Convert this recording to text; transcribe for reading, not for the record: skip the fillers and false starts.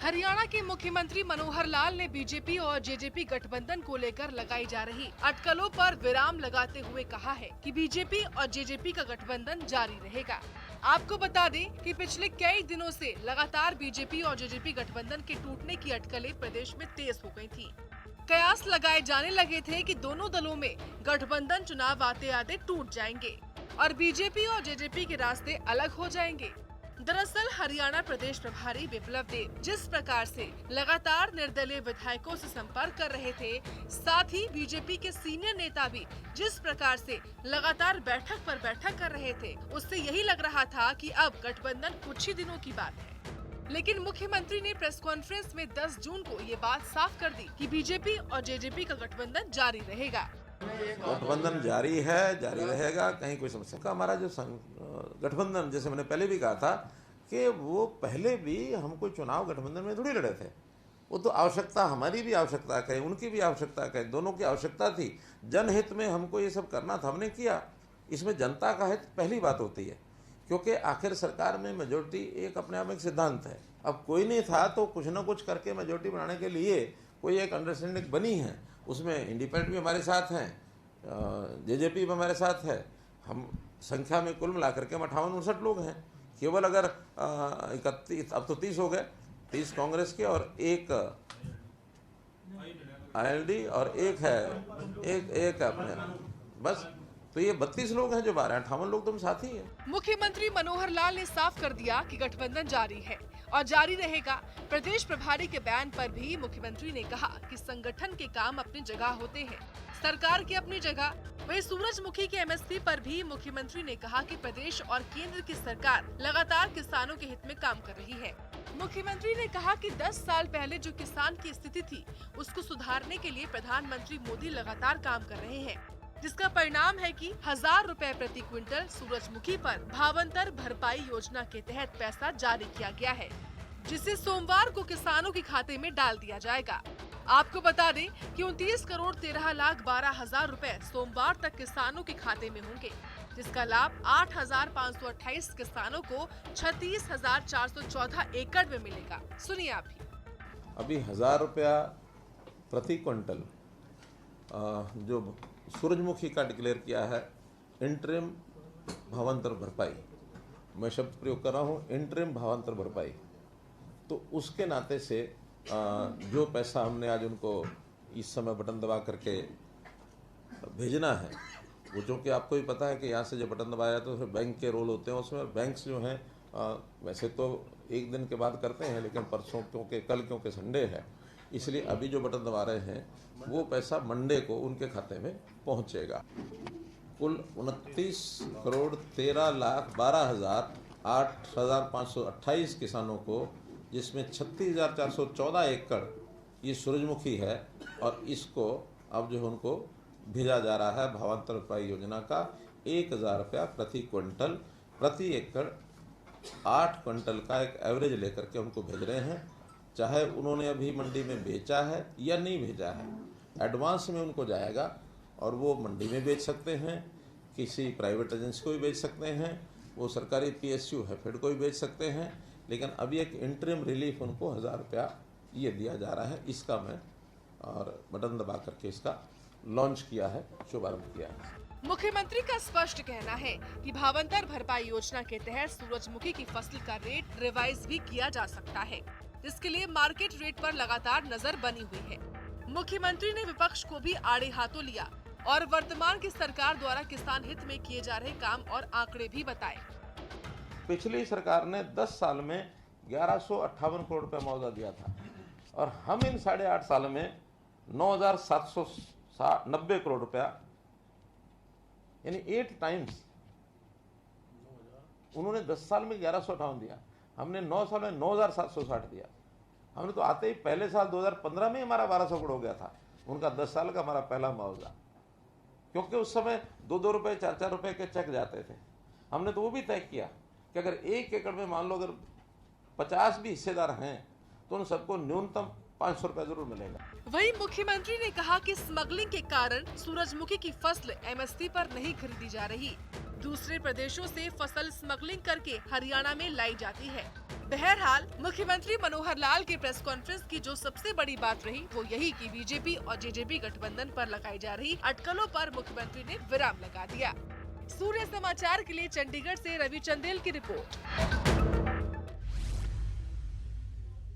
हरियाणा के मुख्यमंत्री मनोहर लाल ने बीजेपी और जेजेपी गठबंधन को लेकर लगाई जा रही अटकलों पर विराम लगाते हुए कहा है कि बीजेपी और जेजेपी का गठबंधन जारी रहेगा। आपको बता दें कि पिछले कई दिनों से लगातार बीजेपी और जेजेपी गठबंधन के टूटने की अटकलें प्रदेश में तेज हो गई थी। कयास लगाए जाने लगे थे कि दोनों दलों में गठबंधन चुनाव आते आते टूट जाएंगे और बीजेपी और जेजेपी के रास्ते अलग हो जाएंगे। दरअसल हरियाणा प्रदेश प्रभारी विप्लव देव जिस प्रकार से लगातार निर्दलीय विधायकों से संपर्क कर रहे थे, साथ ही बीजेपी के सीनियर नेता भी जिस प्रकार से लगातार बैठक पर बैठक कर रहे थे, उससे यही लग रहा था कि अब गठबंधन कुछ ही दिनों की बात है। लेकिन मुख्यमंत्री ने प्रेस कॉन्फ्रेंस में 10 जून को ये बात साफ कर दी कि बीजेपी और जेजेपी का गठबंधन जारी रहेगा। गठबंधन जारी है, जारी रहेगा, कहीं कोई समस्या का। हमारा जो गठबंधन, जैसे मैंने पहले भी कहा था कि वो पहले भी हम कोई चुनाव गठबंधन में थोड़ी लड़े थे। वो तो आवश्यकता, हमारी भी आवश्यकता कहे, उनकी भी आवश्यकता कहे, दोनों की आवश्यकता थी। जनहित में हमको ये सब करना था, हमने किया। इसमें जनता का हित पहली बात होती है, क्योंकि आखिर सरकार में मेजोरिटी एक अपने आप में एक सिद्धांत है। अब कोई नहीं था तो कुछ ना कुछ करके मेजोरिटी बनाने के लिए कोई एक अंडरस्टैंडिंग बनी है। उसमें इंडिपेंडेंट भी हमारे साथ हैं, जेजेपी भी हमारे साथ है। हम संख्या में कुल मिलाकर के 58-59 लोग हैं। केवल अगर 31, अब तो 30 हो गए, 30 कांग्रेस के और एक आईएलडी और एक अपने, बस तो ये 32 लोग हैं जो 58 लोग तुम साथी हैं। मुख्यमंत्री मनोहर लाल ने साफ कर दिया कि गठबंधन जारी है और जारी रहेगा। प्रदेश प्रभारी के बयान पर भी मुख्यमंत्री ने कहा कि संगठन के काम अपनी जगह होते हैं, सरकार की अपनी जगह। वहीं सूरजमुखी के एमएसपी पर भी मुख्यमंत्री ने कहा कि प्रदेश और केंद्र की सरकार लगातार किसानों के हित में काम कर रही है। मुख्यमंत्री ने कहा कि 10 साल पहले जो किसान की स्थिति थी, उसको सुधारने के लिए प्रधानमंत्री मोदी लगातार काम कर रहे हैं, जिसका परिणाम है कि 1000 रुपए प्रति क्विंटल सूरजमुखी पर भावांतर भरपाई योजना के तहत पैसा जारी किया गया है, जिसे सोमवार को किसानों के खाते में डाल दिया जाएगा। आपको बता दें कि 29 करोड़ 13,12,000 रुपए सोमवार तक किसानों के खाते में होंगे, जिसका लाभ 8,528 किसानों को 36,414 एकड़ में मिलेगा। सुनिए आप ही। अभी 1000 रुपया प्रति क्विंटल जो सूरजमुखी का डिक्लेयर किया है, इंटरिम भावांतर भरपाई, मैं शब्द प्रयोग कर रहा हूँ, इंटरिम भावांतर भरपाई। तो उसके नाते से जो पैसा हमने आज उनको इस समय बटन दबा करके भेजना है, वो जो कि आपको भी पता है कि यहाँ से जब बटन दबाया तो फिर बैंक के रोल होते हैं उसमें। बैंक्स जो हैं वैसे तो एक दिन के बाद करते हैं, लेकिन परसों क्योंकि संडे है, इसलिए अभी जो बटन दबा रहे हैं वो पैसा मंडे को उनके खाते में पहुंचेगा। कुल 29 करोड़ 13,12,000 8,528 किसानों को, जिसमें 36,414 एकड़ ये सूरजमुखी है, और इसको अब जो उनको भेजा जा रहा है भावांतर भरपाई योजना का 1,000 रुपया प्रति क्विंटल, प्रति एकड़ 8 क्विंटल का एक एवरेज लेकर के उनको भेज रहे हैं। चाहे उन्होंने अभी मंडी में बेचा है या नहीं भेजा है, एडवांस में उनको जाएगा और वो मंडी में बेच सकते हैं, किसी प्राइवेट एजेंसी को भी बेच सकते हैं, वो सरकारी पीएसयू है फिर को भी बेच सकते हैं। लेकिन अभी एक इंटरिम रिलीफ उनको 1000 रुपया ये दिया जा रहा है। इसका मैं और बटन दबा करके इसका लॉन्च किया है, शुभारंभ किया है। मुख्यमंत्री का स्पष्ट कहना है कि भावांतर भरपाई योजना के तहत सूरजमुखी की फसल का रेट रिवाइज भी किया जा सकता है, जिसके लिए मार्केट रेट पर लगातार नजर बनी हुई है। मुख्यमंत्री ने विपक्ष को भी आड़े हाथों लिया और वर्तमान की सरकार द्वारा किसान हित में किए जा रहे काम और आंकड़े भी बताए। पिछली सरकार ने 10 साल में 1158 करोड़ रुपया मुआवजा दिया था, और हम इन 8.5 साल में 9,790 करोड़ रुपया, यानी 8 टाइम्स। उन्होंने 10 साल में 1158 दिया, हमने 9 साल में 9,760 दिया। हमने तो आते ही पहले साल 2015 में हमारा 1200 करोड़ हो गया था, उनका 10 साल का हमारा पहला मुआवजा, क्योंकि उस समय 2-2 रुपए 4-4 रुपए के चेक जाते थे। हमने तो वो भी तय किया कि अगर 1 एकड़ में मान लो अगर 50 भी हिस्सेदार हैं तो उन सबको न्यूनतम 500 रुपए जरूर मिलेगा। वहीं मुख्यमंत्री ने कहा कि स्मगलिंग के कारण सूरजमुखी की फसल एमएसपी पर नहीं खरीदी जा रही। दूसरे प्रदेशों से फसल स्मगलिंग करके हरियाणा में लाई जाती है, बहरहाल मुख्यमंत्री मनोहर लाल के प्रेस कॉन्फ्रेंस की जो सबसे बड़ी बात रही वो यही कि बीजेपी और जेजेपी गठबंधन पर लगाई जा रही अटकलों पर मुख्यमंत्री ने विराम लगा दिया। सूर्य समाचार के लिए चंडीगढ़ से रवि चंदेल की रिपोर्ट।